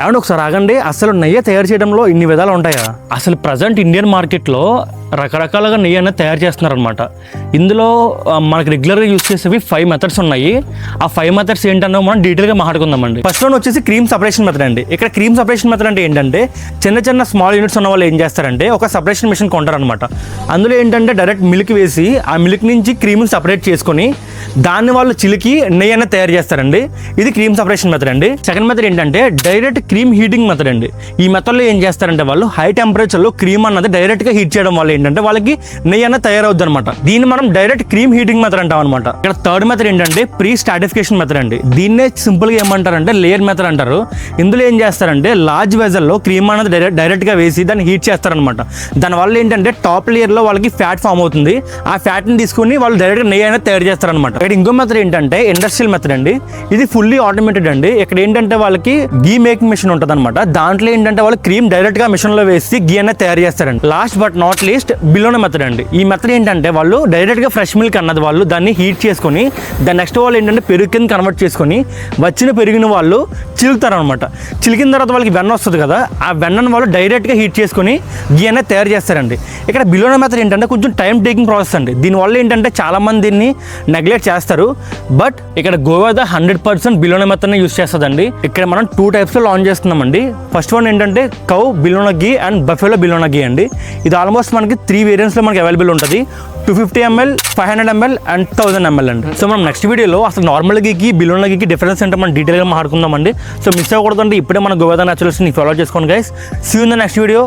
ఏమంటే ఒకసారి ఆగండి, అసలు నెయ్యి తయారు చేయడంలో ఇన్ని విధాలు ఉంటాయా? అసలు ప్రజెంట్ ఇండియన్ మార్కెట్లో రకరకాలుగా నెయ్యి అనేది తయారు చేస్తున్నారనమాట. ఇందులో మనకి రెగ్యులర్గా యూస్ చేసేవి 5 మెథడ్స్ ఉన్నాయి. ఆ 5 మెథడ్స్ ఏంటన్నా మనం డీటెయిల్గా మాట్లాడుకుందామండి. ఫస్ట్ వన్ వచ్చేసి క్రీమ్ సపరేషన్ మెథడ్ అండి. ఇక్కడ క్రీమ్ సపరేషన్ మెథడ్ అంటే ఏంటంటే చిన్న స్మాల్ యూనిట్స్ ఉన్న వాళ్ళు ఏం చేస్తారంటే ఒక సపరేషన్ మిషన్ కొంటారనమాట. అందులో ఏంటంటే డైరెక్ట్ మిల్క్ వేసి ఆ మిల్క్ నుంచి క్రీమ్ని సపరేట్ చేసుకొని దాన్ని వాళ్ళు చిలికి నెయ్యి అనేది తయారు చేస్తారండి. ఇది క్రీమ్ సపరేషన్ మెథడ్ అండి. సెకండ్ మెథడ్ ఏంటంటే డైరెక్ట్ క్రీమ్ హీటింగ్ మెథడ్ అండి. ఈ మెథడ్లో ఏం చేస్తారంటే వాళ్ళు హై టెంపరేచర్లో క్రీమ్ అన్నది డైరెక్ట్గా హీట్ చేయడం వల్ల ఏంటంటే వాళ్ళకి నెయ్యి అనేది తయారవుద్ది అనమాట. దీన్ని మనం డైరెక్ట్ క్రీమ్ హీటింగ్ మెథడ్ అంటాం అనమాట. ఇక్కడ థర్డ్ మెథడ్ ఏంటంటే ప్రీ స్టాటిఫికేషన్ మెథడ్ అండి. దీన్నే సింపుల్గా ఏమంటారంటే లేయర్ మెథడ్ అంటారు. ఇందులో ఏం చేస్తారంటే లార్జ్ వెజల్లో క్రీమ్ అనేది డైరెక్ట్గా వేసి దాన్ని హీట్ చేస్తారనమాట. దానివల్ల ఏంటంటే టాప్ లేయర్లో వాళ్ళకి ఫ్యాట్ ఫామ్ అవుతుంది. ఆ ఫ్యాట్ని తీసుకుని వాళ్ళు డైరెక్ట్గా నెయ్యి అనేది తయారు చేస్తారనమాట. ఇక్కడ ఇంకో మెథడ్ ఏంటంటే ఇండస్ట్రియల్ మెథడ్ అండి. ఇది ఫుల్లీ ఆటోమేటెడ్ అండి. ఇక్కడ ఏంటంటే వాళ్ళకి గీ మేకింగ్ మిషన్ ఉంటుంది అనమాట. దాంట్లో ఏంటంటే వాళ్ళు క్రీమ్ డైరెక్ట్గా మిషన్లో వేసి గీ అనేది తయారు చేస్తారండి. Last but not least bilona method అండి. ఈ మెథడ్ ఏంటంటే వాళ్ళు డైరెక్ట్గా ఫ్రెష్ మిల్క్ అన్నది వాళ్ళు దాన్ని హీట్ చేసుకొని దాని నెక్స్ట్ వాళ్ళు ఏంటంటే పెరుగు కింద కన్వర్ట్ చేసుకొని వచ్చిన పెరుగుని వాళ్ళు చిలుకుతారు అనమాట. చిలికిన తర్వాత వాళ్ళకి వెన్న వస్తుంది కదా, ఆ వెన్నను వాళ్ళు డైరెక్ట్గా హీట్ చేసుకొని గీ అనేది తయారు చేస్తారండి. ఇక్కడ బిలోనా మెథడ్ ఏంటంటే కొంచెం టైం టేకింగ్ ప్రాసెస్ అండి. దీనివల్ల ఏంటంటే చాలామంది దీన్ని నెగ్లెక్ట్ చేస్తారు. బట్ ఇక్కడ గోవాద 100% బిలోనా మెథడ్ని యూస్ చేస్తుందండి. ఇక్కడ మనం 2 టైప్స్లో లాంచ్ చేస్తున్నామండి. ఫస్ట్ వన్ ఏంటంటే కౌ బిలోనా గీ అండ్ బఫెలో బిలోనా గీ అండి. ఇది ఆల్మోస్ట్ మనకి 3 వేరియంట్స్లో మనకి అవైలబుల్ ఉంటుంది. 250 ml, 500 ml అండ్ 1000 ml అండి. సో మనం నెక్స్ట్ వీడియోలో అసలు నార్మల్ గీకి బిలోనా గీకి డిఫరెన్స్ అంటే మనం డీటెయిల్గా మాట్లాడుకుందామండి. సో మిస్ అవ్వకూడదండి. ఇప్పుడే మన గోవాద న్యాచురల్స్ని ఫాలో చేసుకోండి guys. See you in the next video.